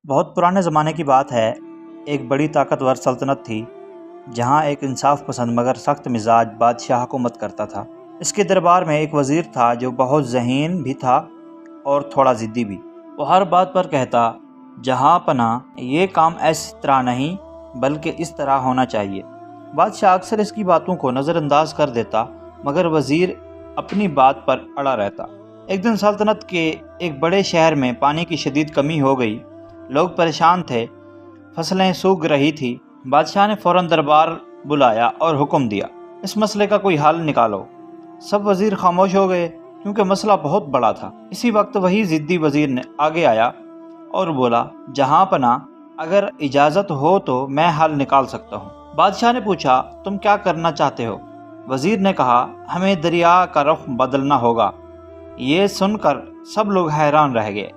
بہت پرانے زمانے کی بات ہے۔ ایک بڑی طاقتور سلطنت تھی جہاں ایک انصاف پسند مگر سخت مزاج بادشاہ حکومت کرتا تھا۔ اس کے دربار میں ایک وزیر تھا جو بہت ذہین بھی تھا اور تھوڑا ضدی بھی۔ وہ ہر بات پر کہتا، جہاں پناہ یہ کام ایسی طرح نہیں بلکہ اس طرح ہونا چاہیے۔ بادشاہ اکثر اس کی باتوں کو نظر انداز کر دیتا مگر وزیر اپنی بات پر اڑا رہتا۔ ایک دن سلطنت کے ایک بڑے شہر میں پانی کی شدید کمی ہو گئی۔ لوگ پریشان تھے، فصلیں سوکھ رہی تھی۔ بادشاہ نے فوراً دربار بلایا اور حکم دیا، اس مسئلے کا کوئی حل نکالو۔ سب وزیر خاموش ہو گئے کیونکہ مسئلہ بہت بڑا تھا۔ اسی وقت وہی ضدی وزیر نے آگے آیا اور بولا، جہاں پناہ اگر اجازت ہو تو میں حل نکال سکتا ہوں۔ بادشاہ نے پوچھا، تم کیا کرنا چاہتے ہو؟ وزیر نے کہا، ہمیں دریا کا رخ بدلنا ہوگا۔ یہ سن کر سب لوگ حیران رہ گئے۔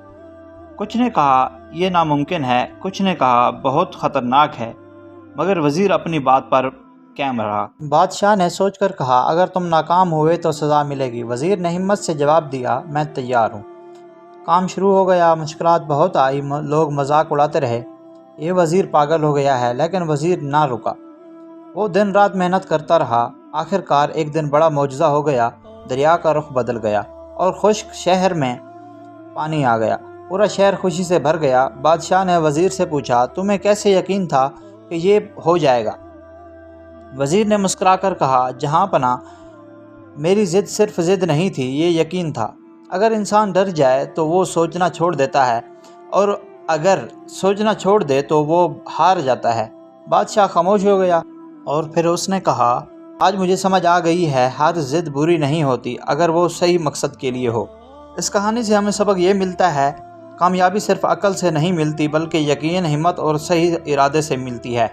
کچھ نے کہا یہ ناممکن ہے، کچھ نے کہا بہت خطرناک ہے، مگر وزیر اپنی بات پر قائم رہا۔ بادشاہ نے سوچ کر کہا، اگر تم ناکام ہوئے تو سزا ملے گی۔ وزیر نے ہمت سے جواب دیا، میں تیار ہوں۔ کام شروع ہو گیا، مشکلات بہت آئی، لوگ مذاق اڑاتے رہے، یہ وزیر پاگل ہو گیا ہے، لیکن وزیر نہ رکا۔ وہ دن رات محنت کرتا رہا۔ آخر کار ایک دن بڑا معجزہ ہو گیا، دریا کا رخ بدل گیا اور خشک شہر میں پانی آ گیا۔ پورا شہر خوشی سے بھر گیا۔ بادشاہ نے وزیر سے پوچھا، تمہیں کیسے یقین تھا کہ یہ ہو جائے گا؟ وزیر نے مسکرا کر کہا، جہاں پناہ میری ضد صرف ضد نہیں تھی، یہ یقین تھا۔ اگر انسان ڈر جائے تو وہ سوچنا چھوڑ دیتا ہے اور اگر سوچنا چھوڑ دے تو وہ ہار جاتا ہے۔ بادشاہ خاموش ہو گیا اور پھر اس نے کہا، آج مجھے سمجھ آ گئی ہے، ہر ضد بری نہیں ہوتی اگر وہ صحیح مقصد کے لیے ہو۔ اس کہانی سے ہمیں سبق یہ ملتا ہے، کامیابی صرف عقل سے نہیں ملتی بلکہ یقین، ہمت اور صحیح ارادے سے ملتی ہے۔